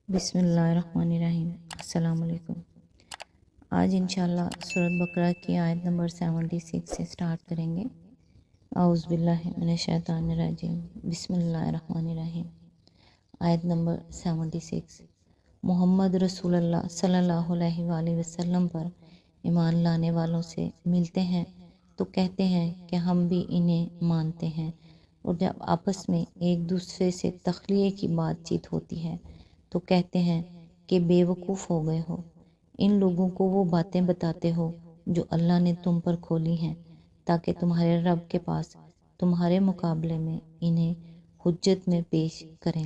بسم اللہ الرحمن الرحیم۔ السلام علیکم۔ آج انشاءاللہ سورۃ بقرہ کی آیت نمبر 76 سے سٹارٹ کریں گے۔ اعوذ باللہ من الشیطان الرجیم، بسم اللہ الرحمن الرحیم۔ آیت نمبر 76۔ محمد رسول اللہ صلی اللہ علیہ وآلہ وسلم پر ایمان لانے والوں سے ملتے ہیں تو کہتے ہیں کہ ہم بھی انہیں مانتے ہیں، اور جب آپس میں ایک دوسرے سے تخلیے کی بات چیت ہوتی ہے تو کہتے ہیں کہ بے وقوف ہو گئے ہو۔ ان لوگوں کو وہ باتیں بتاتے ہو جو اللہ نے تم پر کھولی ہیں، تاکہ تمہارے رب کے پاس تمہارے مقابلے میں انہیں حجت میں پیش کریں۔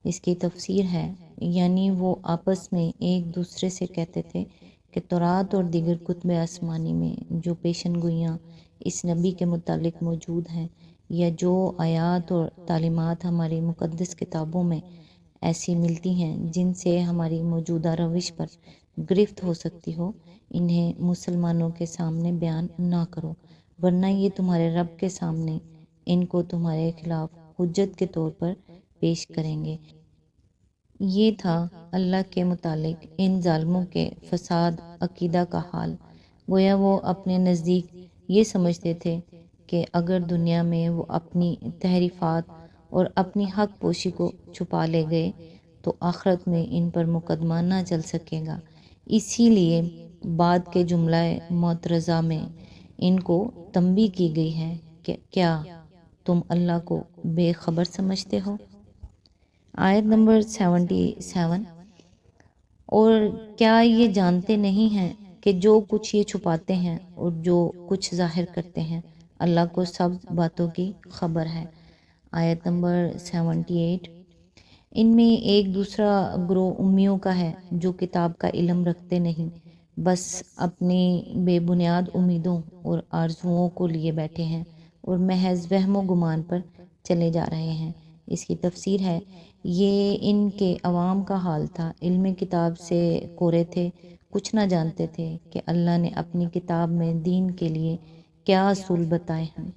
اس کی تفسیر ہے، یعنی وہ آپس میں ایک دوسرے سے کہتے تھے کہ تورات اور دیگر کتب آسمانی میں جو پیشن گوئیاں اس نبی کے متعلق موجود ہیں، یا جو آیات اور تعلیمات ہماری مقدس کتابوں میں ایسی ملتی ہیں جن سے ہماری موجودہ روش پر گرفت ہو سکتی ہو، انہیں مسلمانوں کے سامنے بیان نہ کرو، ورنہ یہ تمہارے رب کے سامنے ان کو تمہارے خلاف حجت کے طور پر پیش کریں گے۔ یہ تھا اللہ کے متعلق ان ظالموں کے فساد عقیدہ کا حال۔ گویا وہ اپنے نزدیک یہ سمجھتے تھے کہ اگر دنیا میں وہ اپنی تحریفات اور اپنی حق پوشی کو چھپا لے گئے تو آخرت میں ان پر مقدمہ نہ چل سکے گا۔ اسی لیے بعد کے جملہ معترضہ میں ان کو تنبیہ کی گئی ہے کہ کیا تم اللہ کو بے خبر سمجھتے ہو؟ آیت نمبر 77۔ اور کیا یہ جانتے نہیں ہیں کہ جو کچھ یہ چھپاتے ہیں اور جو کچھ ظاہر کرتے ہیں، اللہ کو سب باتوں کی خبر ہے۔ آیت نمبر 78۔ ان میں ایک دوسرا گروہ امیوں کا ہے جو کتاب کا علم رکھتے نہیں، بس اپنی بے بنیاد امیدوں اور آرزوؤں کو لیے بیٹھے ہیں اور محض وہم و گمان پر چلے جا رہے ہیں۔ اس کی تفسیر ہے، یہ ان کے عوام کا حال تھا، علم کتاب سے کورے تھے، کچھ نہ جانتے تھے کہ اللہ نے اپنی کتاب میں دین کے لیے کیا اصول بتائے ہیں،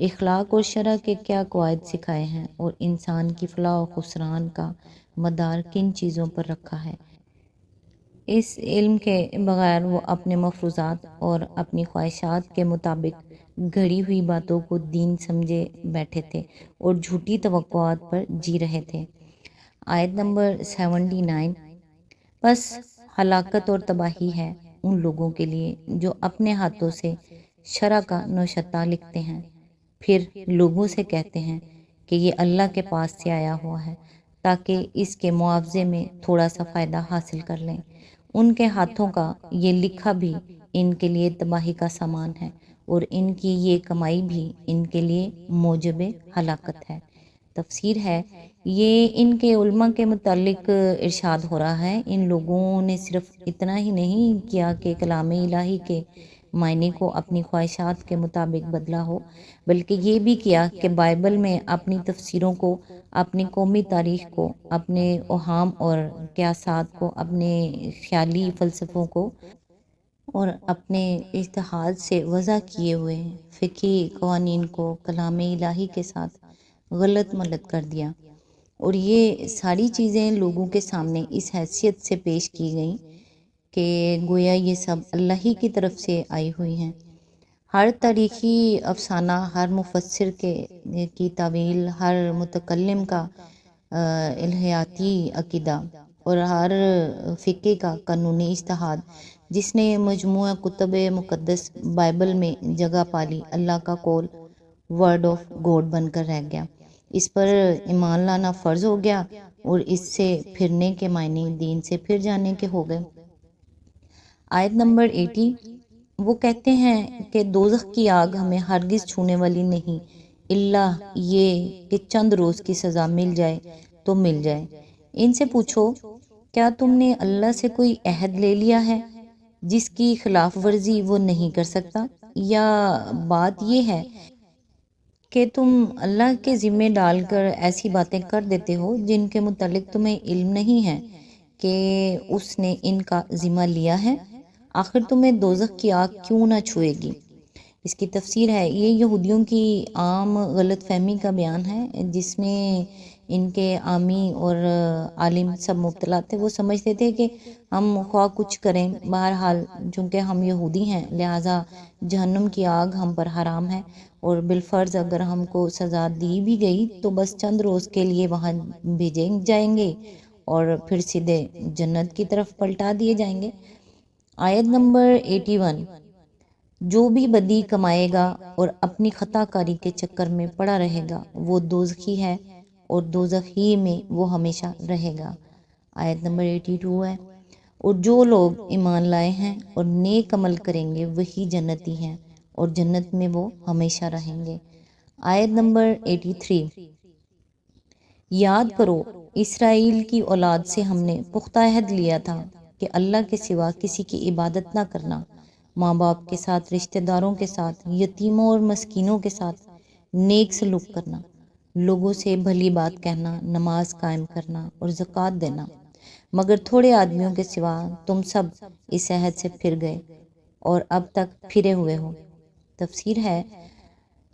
اخلاق اور شرع کے کیا قواعد سکھائے ہیں، اور انسان کی فلاح و خسران کا مدار کن چیزوں پر رکھا ہے۔ اس علم کے بغیر وہ اپنے مفروضات اور اپنی خواہشات کے مطابق گھڑی ہوئی باتوں کو دین سمجھے بیٹھے تھے اور جھوٹی توقعات پر جی رہے تھے۔ آیت نمبر 79۔ بس ہلاکت اور تباہی ہے ان لوگوں کے لیے جو اپنے ہاتھوں سے شرع کا نوشتہ لکھتے ہیں، پھر لوگوں سے کہتے ہیں کہ یہ اللہ کے پاس سے آیا ہوا ہے تاکہ اس کے معاوضے میں تھوڑا سا فائدہ حاصل کر لیں۔ ان کے ہاتھوں کا یہ لکھا بھی ان کے لیے تباہی کا سامان ہے، اور ان کی یہ کمائی بھی ان کے لیے موجب ہلاکت ہے۔ تفسیر ہے، یہ ان کے علماء کے متعلق ارشاد ہو رہا ہے، ان لوگوں نے صرف اتنا ہی نہیں کیا کہ کلام الہی کے معنی کو اپنی خواہشات کے مطابق بدلا ہو، بلکہ یہ بھی کیا کہ بائبل میں اپنی تفسیروں کو، اپنی قومی تاریخ کو، اپنے اوہام اور قیاسات کو، اپنے خیالی فلسفوں کو اور اپنے اجتہاد سے وضع کیے ہوئے فقہی قوانین کو کلام الہی کے ساتھ غلط ملت کر دیا، اور یہ ساری چیزیں لوگوں کے سامنے اس حیثیت سے پیش کی گئیں کہ گویا یہ سب اللہ ہی کی طرف سے آئی ہوئی ہیں۔ ہر تاریخی افسانہ، ہر مفسر کی تعویل، ہر متکلم کا الہیاتی عقیدہ، اور ہر فقہ کا قانونی اجتہاد جس نے مجموعہ کتب مقدس بائبل میں جگہ پالی، اللہ کا قول ورڈ آف گوڈ بن کر رہ گیا۔ اس پر ایمان لانا فرض ہو گیا، اور اس سے پھرنے کے معنی دین سے پھر جانے کے ہو گئے۔ آیت نمبر 80۔ وہ کہتے ہیں کہ دوزخ کی آگ ہمیں ہرگز چھونے والی نہیں، الا یہ کہ چند روز کی سزا مل جائے تو مل جائے۔ ان سے پوچھو، کیا تم نے اللہ سے کوئی عہد لے لیا ہے جس کی خلاف ورزی وہ نہیں کر سکتا، یا بات یہ ہے کہ تم اللہ کے ذمے ڈال کر ایسی باتیں کر دیتے ہو جن کے متعلق تمہیں علم نہیں ہے کہ اس نے ان کا ذمہ لیا ہے؟ آخر تمہیں دوزخ کی آگ کیوں نہ چھوئے گی؟ اس کی تفسیر ہے، یہ یہودیوں کی عام غلط فہمی کا بیان ہے جس میں ان کے عامی اور عالم سب مبتلا تھے۔ وہ سمجھتے تھے کہ ہم خواہ کچھ کریں، بہرحال چونکہ ہم یہودی ہیں لہٰذا جہنم کی آگ ہم پر حرام ہے، اور بالفرض اگر ہم کو سزا دی بھی گئی تو بس چند روز کے لیے وہاں بھیجے جائیں گے اور پھر سیدھے جنت کی طرف پلٹا دیے جائیں گے۔ آیت نمبر 81، جو بھی بدی کمائے گا اور اپنی خطا کاری کے چکر میں پڑا رہے گا وہ دوزخی ہے اور دوزخی میں وہ ہمیشہ رہے گا۔ آیت نمبر 82 ہے، اور جو لوگ ایمان لائے ہیں اور نیک عمل کریں گے وہی جنتی ہیں اور جنت میں وہ ہمیشہ رہیں گے۔ آیت نمبر 83، یاد کرو اسرائیل کی اولاد سے ہم نے پختہ عہد لیا تھا کہ اللہ کے سوا کسی کی عبادت نہ کرنا، ماں باپ کے ساتھ، رشتہ داروں کے ساتھ، یتیموں اور مسکینوں کے ساتھ نیک سلوک کرنا، لوگوں سے بھلی بات کہنا، نماز قائم کرنا اور زکوٰۃ دینا، مگر تھوڑے آدمیوں کے سوا تم سب اس عہد سے پھر گئے اور اب تک پھرے ہوئے ہو۔ تفسیر ہے،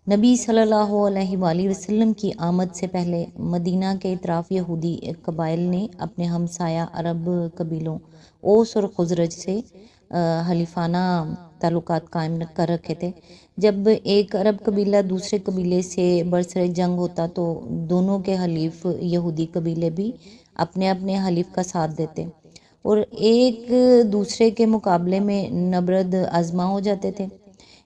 نبی صلی اللہ علیہ وآلہ وسلم کی آمد سے پہلے مدینہ کے اطراف یہودی قبائل نے اپنے ہمسایہ عرب قبیلوں اوس اور خزرج سے حلیفانہ تعلقات قائم کر رکھے تھے۔ جب ایک عرب قبیلہ دوسرے قبیلے سے برسر جنگ ہوتا تو دونوں کے حلیف یہودی قبیلے بھی اپنے اپنے حلیف کا ساتھ دیتے اور ایک دوسرے کے مقابلے میں نبرد آزما ہو جاتے تھے۔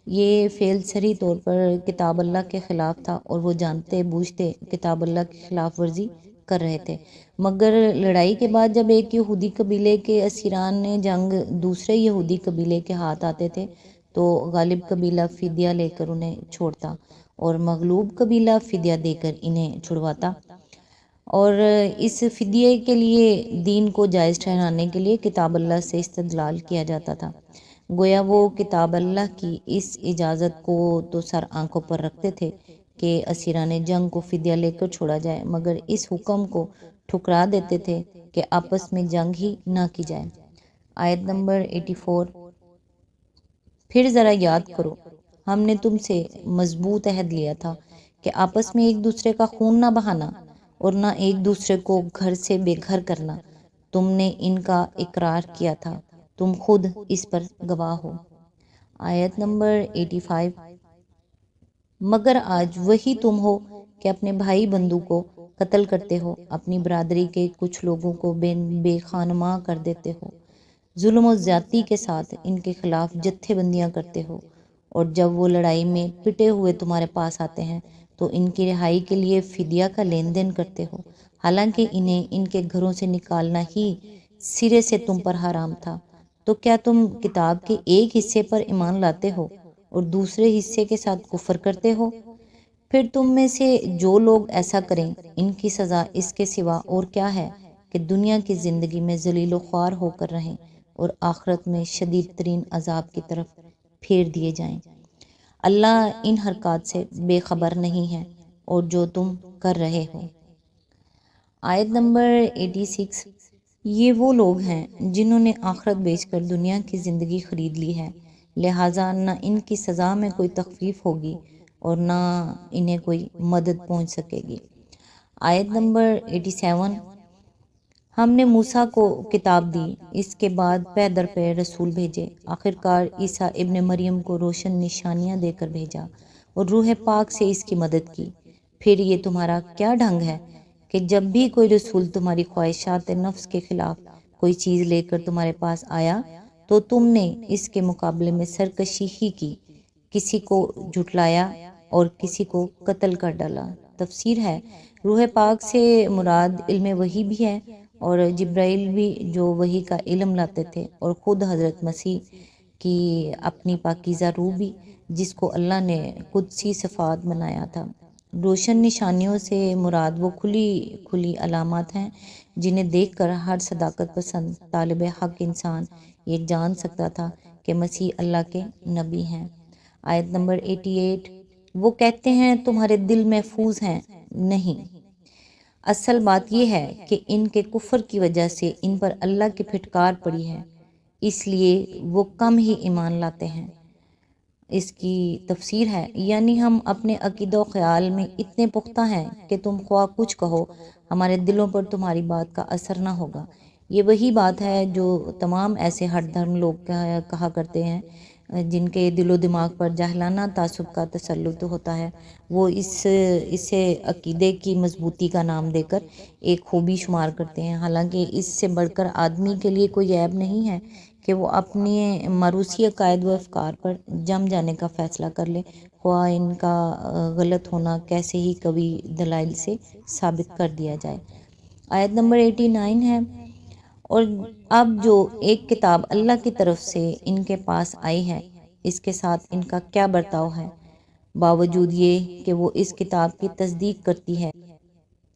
یہ فعل صریح طور پر کتاب اللہ کے خلاف تھا اور وہ جانتے بوجھتے کتاب اللہ کی خلاف ورزی کر رہے تھے، مگر لڑائی کے بعد جب ایک یہودی قبیلے کے اسیران جنگ دوسرے یہودی قبیلے کے ہاتھ آتے تھے تو غالب قبیلہ فدیہ لے کر انہیں چھوڑتا اور مغلوب قبیلہ فدیہ دے کر انہیں چھڑواتا، اور اس فدیے کے لیے دین کو جائز ٹھہرانے کے لیے کتاب اللہ سے استدلال کیا جاتا تھا۔ گویا وہ کتاب اللہ کی اس اجازت کو تو سر آنکھوں پر رکھتے تھے کہ اسیران جنگ کو فدیہ لے کر چھوڑا جائے، مگر اس حکم کو ٹھکرا دیتے تھے کہ آپس میں جنگ ہی نہ کی جائے۔ آیت نمبر 84، پھر ذرا یاد کرو ہم نے تم سے مضبوط عہد لیا تھا کہ آپس میں ایک دوسرے کا خون نہ بہانا اور نہ ایک دوسرے کو گھر سے بے گھر کرنا، تم نے ان کا اقرار کیا تھا، تم خود اس پر گواہ ہو۔ آیت نمبر 85، مگر آج وہی تم ہو کہ اپنے بھائی بندو کو قتل کرتے ہو، اپنی برادری کے کچھ لوگوں کو بے خانماں کر دیتے ہو، ظلم و زیادتی کے ساتھ ان کے خلاف جتھے بندیاں کرتے ہو، اور جب وہ لڑائی میں پٹے ہوئے تمہارے پاس آتے ہیں تو ان کی رہائی کے لیے فدیہ کا لین دین کرتے ہو، حالانکہ انہیں ان کے گھروں سے نکالنا ہی سرے سے تم پر حرام تھا۔ تو کیا تم کتاب کے ایک حصے پر ایمان لاتے ہو اور دوسرے حصے کے ساتھ کفر کرتے ہو؟ پھر تم میں سے جو لوگ ایسا کریں ان کی سزا اس کے سوا اور کیا ہے کہ دنیا کی زندگی میں ذلیل و خوار ہو کر رہیں اور آخرت میں شدید ترین عذاب کی طرف پھیر دیے جائیں۔ اللہ ان حرکات سے بے خبر نہیں ہے اور جو تم کر رہے ہو۔ آیت نمبر 86، یہ وہ لوگ ہیں جنہوں نے آخرت بیچ کر دنیا کی زندگی خرید لی ہے، لہٰذا نہ ان کی سزا میں کوئی تخفیف ہوگی اور نہ انہیں کوئی مدد پہنچ سکے گی۔ آیت نمبر 87، ہم نے موسیٰ کو کتاب دی، اس کے بعد پے در پے رسول بھیجے، آخرکار عیسیٰ ابن مریم کو روشن نشانیاں دے کر بھیجا اور روح پاک سے اس کی مدد کی۔ پھر یہ تمہارا کیا ڈھنگ ہے کہ جب بھی کوئی رسول تمہاری خواہشات نفس کے خلاف کوئی چیز لے کر تمہارے پاس آیا تو تم نے اس کے مقابلے میں سرکشی ہی کی، کسی کو جھٹلایا اور کسی کو قتل کر ڈالا۔ تفسیر ہے، روح پاک سے مراد علم وحی بھی ہے اور جبرائیل بھی جو وحی کا علم لاتے تھے، اور خود حضرت مسیح کی اپنی پاکیزہ روح بھی جس کو اللہ نے قدسی صفات بنایا تھا۔ روشن نشانیوں سے مراد وہ کھلی علامات ہیں جنہیں دیکھ کر ہر صداقت پسند طالب حق انسان یہ جان سکتا تھا کہ مسیح اللہ کے نبی ہیں۔ آیت نمبر 88، وہ کہتے ہیں تمہارے دل محفوظ ہیں، نہیں، اصل بات یہ ہے کہ ان کے کفر کی وجہ سے ان پر اللہ کی پھٹکار پڑی ہے، اس لیے وہ کم ہی ایمان لاتے ہیں۔ اس کی تفسیر ہے، یعنی ہم اپنے عقیدہ و خیال میں اتنے پختہ ہیں کہ تم خواہ کچھ کہو ہمارے دلوں پر تمہاری بات کا اثر نہ ہوگا۔ یہ وہی بات ہے جو تمام ایسے ہٹ دھرم لوگ کہا کرتے ہیں جن کے دل و دماغ پر جاہلانہ تعصب کا تسلط ہوتا ہے۔ وہ اسے عقیدے کی مضبوطی کا نام دے کر ایک خوبی شمار کرتے ہیں، حالانکہ اس سے بڑھ کر آدمی کے لیے کوئی عیب نہیں ہے کہ وہ اپنے موروثی عقائد و افکار پر جم جانے کا فیصلہ کر لے، خواہ ان کا غلط ہونا کیسے ہی قوی دلائل سے ثابت کر دیا جائے۔ آیت نمبر 89 ہے، اور اب جو ایک کتاب اللہ کی طرف سے ان کے پاس آئی ہے، اس کے ساتھ ان کا کیا برتاؤ ہے، باوجود یہ کہ وہ اس کتاب کی تصدیق کرتی ہے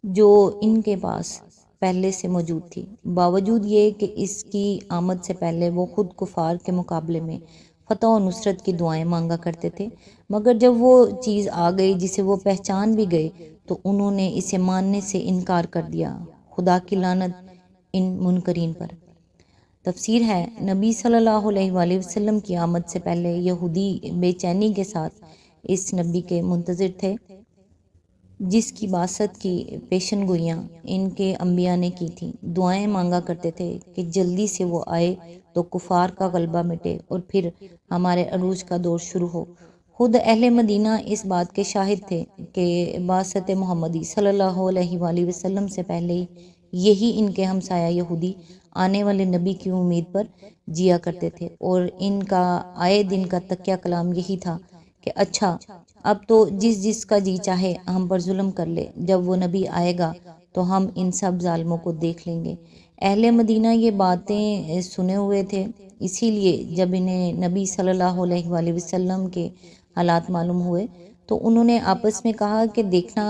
جو ان کے پاس پہلے سے موجود تھی، باوجود یہ کہ اس کی آمد سے پہلے وہ خود کفار کے مقابلے میں فتح و نصرت کی دعائیں مانگا کرتے تھے، مگر جب وہ چیز آ گئی جسے وہ پہچان بھی گئے تو انہوں نے اسے ماننے سے انکار کر دیا۔ خدا کی لعنت ان منکرین پر۔ تفسیر ہے، نبی صلی اللہ علیہ وآلہ وسلم کی آمد سے پہلے یہودی بے چینی کے ساتھ اس نبی کے منتظر تھے جس کی بعثت کی پیشن گوئیاں ان کے انبیاء نے کی تھیں، دعائیں مانگا کرتے تھے کہ جلدی سے وہ آئے تو کفار کا غلبہ مٹے اور پھر ہمارے عروج کا دور شروع ہو۔ خود اہل مدینہ اس بات کے شاہد تھے کہ بعثت محمدی صلی اللہ علیہ وآلہ وسلم سے پہلے یہی ان کے ہمسایہ یہودی آنے والے نبی کی امید پر جیا کرتے تھے، اور ان کا آئے دن کا تکیہ کلام یہی تھا کہ اچھا اب تو جس جس کا جی چاہے ہم پر ظلم کر لے، جب وہ نبی آئے گا تو ہم ان سب ظالموں کو دیکھ لیں گے۔ اہل مدینہ یہ باتیں سنے ہوئے تھے، اسی لیے جب انہیں نبی صلی اللہ علیہ وآلہ وسلم کے حالات معلوم ہوئے تو انہوں نے آپس میں کہا کہ دیکھنا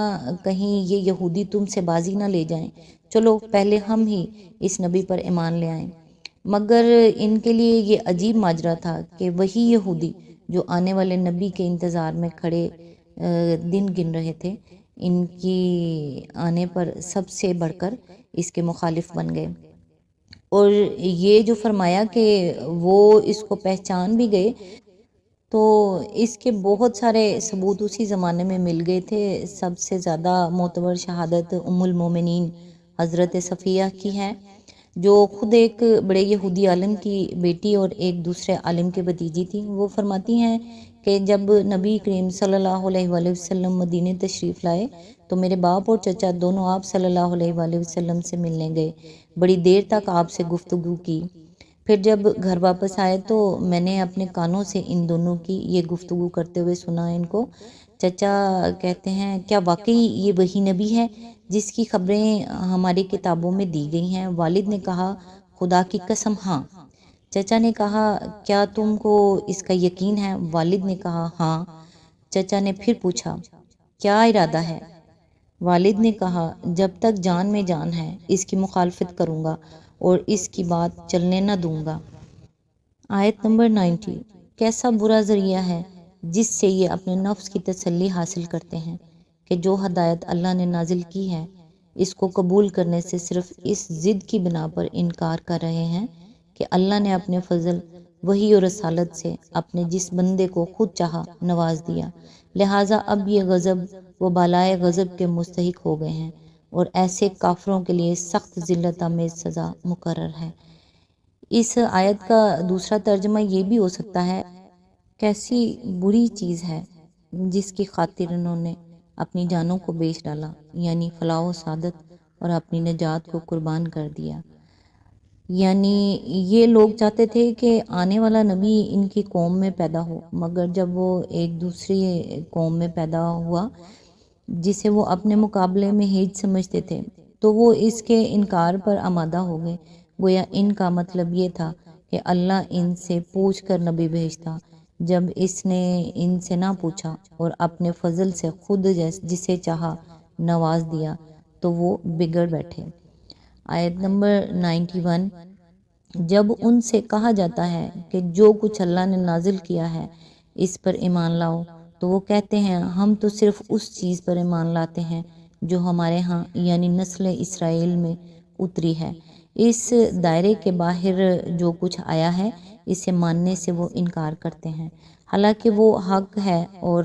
کہیں یہ یہودی تم سے بازی نہ لے جائیں، چلو پہلے ہم ہی اس نبی پر ایمان لے آئیں۔ مگر ان کے لیے یہ عجیب ماجرا تھا کہ وہی یہودی جو آنے والے نبی کے انتظار میں کھڑے دن گن رہے تھے، ان کی آنے پر سب سے بڑھ کر اس کے مخالف بن گئے، اور یہ جو فرمایا کہ وہ اس کو پہچان بھی گئے تو اس کے بہت سارے ثبوت اسی زمانے میں مل گئے تھے۔ سب سے زیادہ معتبر شہادت ام المومنین حضرت صفیہ کی ہے، جو خود ایک بڑے یہودی عالم کی بیٹی اور ایک دوسرے عالم کے بھتیجی تھی۔ وہ فرماتی ہیں کہ جب نبی کریم صلی اللہ علیہ وآلہ وسلم مدینہ تشریف لائے تو میرے باپ اور چچا دونوں آپ صلی اللہ علیہ وآلہ وسلم سے ملنے گئے، بڑی دیر تک آپ سے گفتگو کی، پھر جب گھر واپس آئے تو میں نے اپنے کانوں سے ان دونوں کی یہ گفتگو کرتے ہوئے سنا ان کو۔ چچا کہتے ہیں کیا واقعی یہ وہی نبی ہے جس کی خبریں ہماری کتابوں میں دی گئی ہیں؟ والد نے کہا خدا کی قسم ہاں۔ چچا نے کہا کیا تم کو اس کا یقین ہے؟ والد نے کہا ہاں۔ چچا نے پھر پوچھا کیا ارادہ ہے؟ والد نے کہا جب تک جان میں جان ہے اس کی مخالفت کروں گا اور اس کی بات چلنے نہ دوں گا۔ آیت نمبر 90، کیسا برا ذریعہ ہے جس سے یہ اپنے نفس کی تسلی حاصل کرتے ہیں کہ جو ہدایت اللہ نے نازل کی ہے اس کو قبول کرنے سے صرف اس ضد کی بنا پر انکار کر رہے ہیں کہ اللہ نے اپنے فضل، وحی اور رسالت سے اپنے جس بندے کو خود چاہا نواز دیا، لہٰذا اب یہ غضب و بالائے غضب کے مستحق ہو گئے ہیں، اور ایسے کافروں کے لیے سخت ذلت آمیز سزا مقرر ہے۔ اس آیت کا دوسرا ترجمہ یہ بھی ہو سکتا ہے کیسی بری چیز ہے جس کی خاطر انہوں نے اپنی جانوں کو بیچ ڈالا، یعنی فلاح و سعادت اور اپنی نجات کو قربان کر دیا۔ یعنی یہ لوگ چاہتے تھے کہ آنے والا نبی ان کی قوم میں پیدا ہو، مگر جب وہ ایک دوسری قوم میں پیدا ہوا جسے وہ اپنے مقابلے میں ہیج سمجھتے تھے تو وہ اس کے انکار پر آمادہ ہو گئے۔ گویا ان کا مطلب یہ تھا کہ اللہ ان سے پوچھ کر نبی بھیجتا، جب اس نے ان سے نہ پوچھا اور اپنے فضل سے خود جسے چاہا نواز دیا تو وہ بگڑ بیٹھے۔ آیت نمبر 91، جب ان سے کہا جاتا ہے کہ جو کچھ اللہ نے نازل کیا ہے اس پر ایمان لاؤ تو وہ کہتے ہیں ہم تو صرف اس چیز پر ایمان لاتے ہیں جو ہمارے ہاں یعنی نسل اسرائیل میں اتری ہے، اس دائرے کے باہر جو کچھ آیا ہے اسے ماننے سے وہ انکار کرتے ہیں، حالانکہ وہ حق ہے اور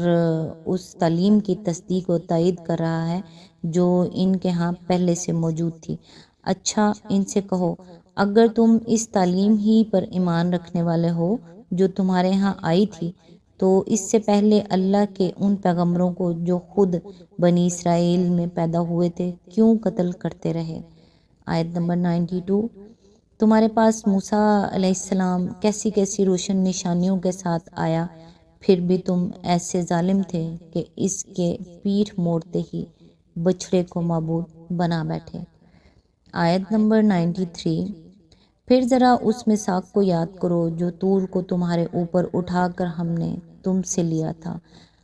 اس تعلیم کی تصدیق و تائید کر رہا ہے جو ان کے ہاں پہلے سے موجود تھی۔ اچھا ان سے کہو، اگر تم اس تعلیم ہی پر ایمان رکھنے والے ہو جو تمہارے ہاں آئی تھی تو اس سے پہلے اللہ کے ان پیغمبروں کو جو خود بنی اسرائیل میں پیدا ہوئے تھے کیوں قتل کرتے رہے؟ آیت نمبر 92، تمہارے پاس موسیٰ علیہ السلام کیسی کیسی روشن نشانیوں کے ساتھ آیا، پھر بھی تم ایسے ظالم تھے کہ اس کے پیٹھ موڑتے ہی بچھڑے کو معبود بنا بیٹھے۔ آیت نمبر 93، پھر ذرا اس میثاق کو یاد کرو جو طور کو تمہارے اوپر اٹھا کر ہم نے تم سے لیا تھا۔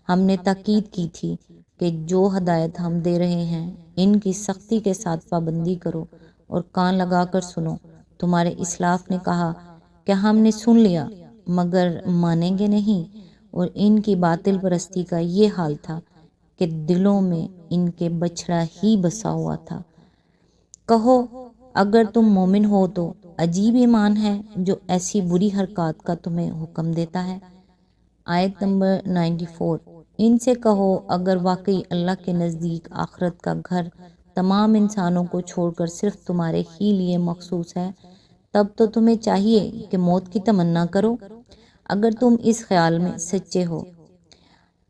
ہم نے تاکید کی تھی کہ جو ہدایت ہم دے رہے ہیں ان کی سختی کے ساتھ پابندی کرو اور کان لگا کر سنو۔ تمہارے اسلاف نے کہا کہ ہم نے سن لیا مگر مانیں گے نہیں، اور ان کی باطل پرستی کا یہ حال تھا کہ دلوں میں ان کے بچھڑا ہی بسا ہوا تھا۔ کہو اگر تم مومن ہو تو عجیب ایمان ہے جو ایسی بری حرکات کا تمہیں حکم دیتا ہے۔ آیت نمبر 94، ان سے کہو اگر واقعی اللہ کے نزدیک آخرت کا گھر تمام انسانوں کو چھوڑ کر صرف تمہارے ہی لیے مخصوص ہے تب تو تمہیں چاہیے کہ موت کی تمنا کرو اگر تم اس خیال میں سچے ہو۔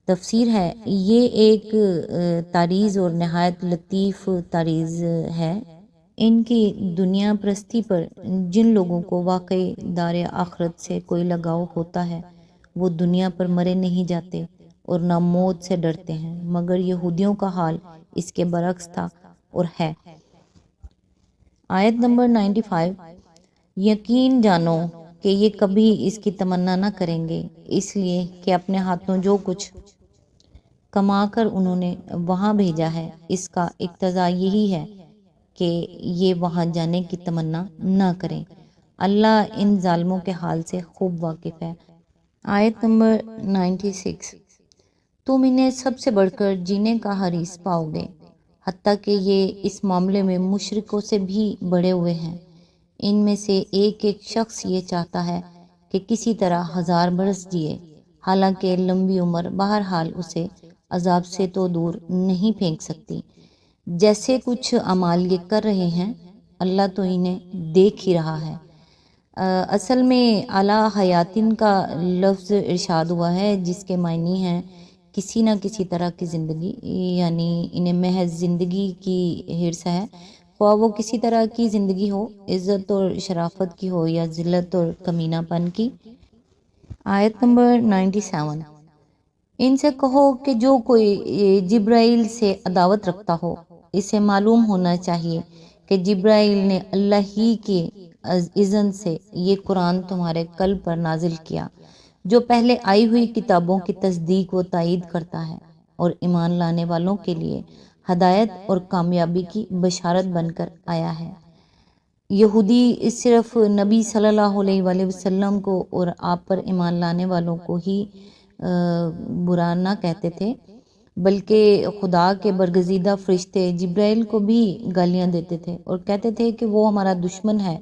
تفسیر ہے، یہ ایک تعریض اور نہایت لطیف تعریض ہے۔ ان کی دنیا پرستی پر جن لوگوں کو واقعی دار آخرت سے کوئی لگاؤ ہوتا ہے وہ دنیا پر مرے نہیں جاتے اور نہ موت سے ڈرتے ہیں، مگر یہودیوں کا حال اس کے برعکس تھا اور ہے۔ آیت نمبر 95، یقین جانو کہ یہ کبھی اس کی تمنا نہ کریں گے، اس لیے کہ اپنے ہاتھوں جو کچھ کما کر انہوں نے وہاں بھیجا ہے اس کا اقتضا یہی ہے کہ یہ وہاں جانے کی تمنا نہ کریں۔ اللہ ان ظالموں کے حال سے خوب واقف ہے۔ آیت نمبر 96، تم انہیں سب سے بڑھ کر جینے کا حریص پاؤ گے، حتیٰ کہ یہ اس معاملے میں مشرکوں سے بھی بڑھے ہوئے ہیں۔ ان میں سے ایک ایک شخص یہ چاہتا ہے کہ کسی طرح 1000 برس جیے، حالانکہ لمبی عمر بہرحال اسے عذاب سے تو دور نہیں پھینک سکتی۔ جیسے کچھ اعمال یہ کر رہے ہیں اللہ تو انہیں دیکھ ہی رہا ہے۔ اصل میں اعلیٰ حیاتن کا لفظ ارشاد ہوا ہے جس کے معنی ہیں کسی نہ کسی طرح کی زندگی، یعنی انہیں محض زندگی کی حرص ہے، خواہ وہ کسی طرح کی زندگی ہو، عزت اور شرافت کی ہو یا ذلت اور کمینہ پن کی۔ آیت نمبر 97، ان سے کہو کہ جو کوئی جبرائیل سے عداوت رکھتا ہو اسے معلوم ہونا چاہیے کہ جبرائیل نے اللہ ہی کے اذن سے یہ قرآن تمہارے قلب پر نازل کیا جو پہلے آئی ہوئی کتابوں کی تصدیق و تائید کرتا ہے اور ایمان لانے والوں کے لیے ہدایت اور کامیابی کی بشارت بن کر آیا ہے۔ یہودی صرف نبی صلی اللہ علیہ وآلہ وسلم کو اور آپ پر ایمان لانے والوں کو ہی برا نہ کہتے تھے بلکہ خدا کے برگزیدہ فرشتے جبرائیل کو بھی گالیاں دیتے تھے اور کہتے تھے کہ وہ ہمارا دشمن ہے،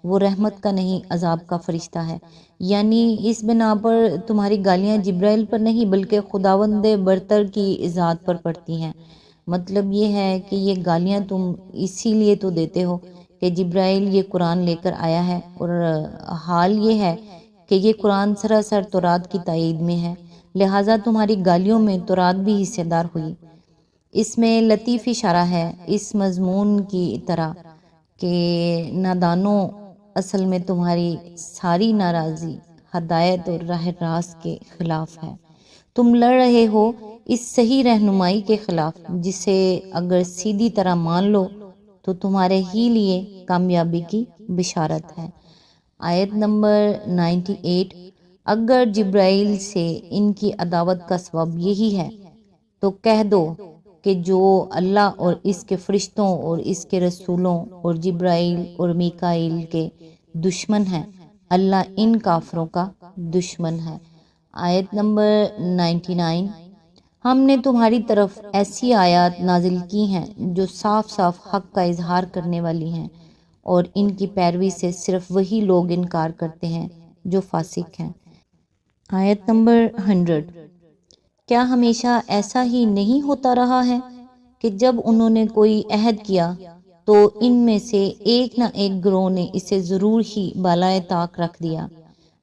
وہ رحمت کا نہیں عذاب کا فرشتہ ہے۔ یعنی اس بنا پر تمہاری گالیاں جبرائیل پر نہیں بلکہ خداوند برتر کی ذات پر پڑتی ہیں۔ مطلب یہ ہے کہ یہ گالیاں تم اسی لیے تو دیتے ہو کہ جبرائیل یہ قرآن لے کر آیا ہے، اور حال یہ ہے کہ یہ قرآن سراسر تورات کی تائید میں ہے، لہٰذا تمہاری گالیوں میں تورات بھی حصے دار ہوئی۔ اس میں لطیف اشارہ ہے اس مضمون کی طرح کہ نادانوں، اصل میں تمہاری ساری ناراضی ہدایت اور راہ راست کے خلاف ہے۔ تم لڑ رہے ہو اس صحیح رہنمائی کے خلاف جسے اگر سیدھی طرح مان لو تو تمہارے ہی لیے کامیابی کی بشارت ہے۔ آیت نمبر 98، اگر جبرائیل سے ان کی عداوت کا سبب یہی ہے تو کہہ دو کہ جو اللہ اور اس کے فرشتوں اور اس کے رسولوں اور جبرائیل اور میکائیل کے دشمن ہیں، اللہ ان کافروں کا دشمن ہے۔ آیت نمبر 99، ہم نے تمہاری طرف ایسی آیات نازل کی ہیں جو صاف صاف حق کا اظہار کرنے والی ہیں، اور ان کی پیروی سے صرف وہی لوگ انکار کرتے ہیں جو فاسق ہیں۔ آیت نمبر 100، کیا ہمیشہ ایسا ہی نہیں ہوتا رہا ہے کہ جب انہوں نے کوئی عہد کیا تو ان میں سے ایک نہ ایک گروہ نے اسے ضرور ہی بالائے طاق رکھ دیا،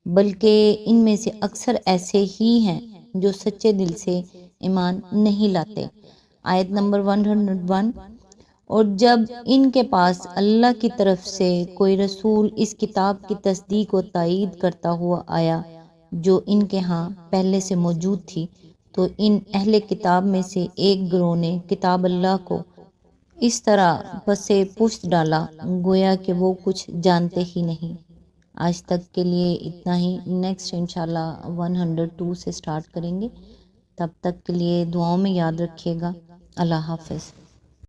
بلکہ ان میں سے اکثر ایسے ہی ہیں جو سچے دل سے ایمان نہیں لاتے۔ آیت نمبر 101، اور جب ان کے پاس اللہ کی طرف سے کوئی رسول اس کتاب کی تصدیق و تائید کرتا ہوا آیا جو ان کے ہاں پہلے سے موجود تھی، تو ان اہل کتاب میں سے ایک گروہ نے کتاب اللہ کو اس طرح پسے پشت ڈالا گویا کہ وہ کچھ جانتے ہی نہیں۔ آج تک کے لیے اتنا ہی، نیکسٹ انشاءاللہ 102 سے سٹارٹ کریں گے۔ تب تک کے لیے دعاؤں میں یاد رکھیے گا۔ اللہ حافظ۔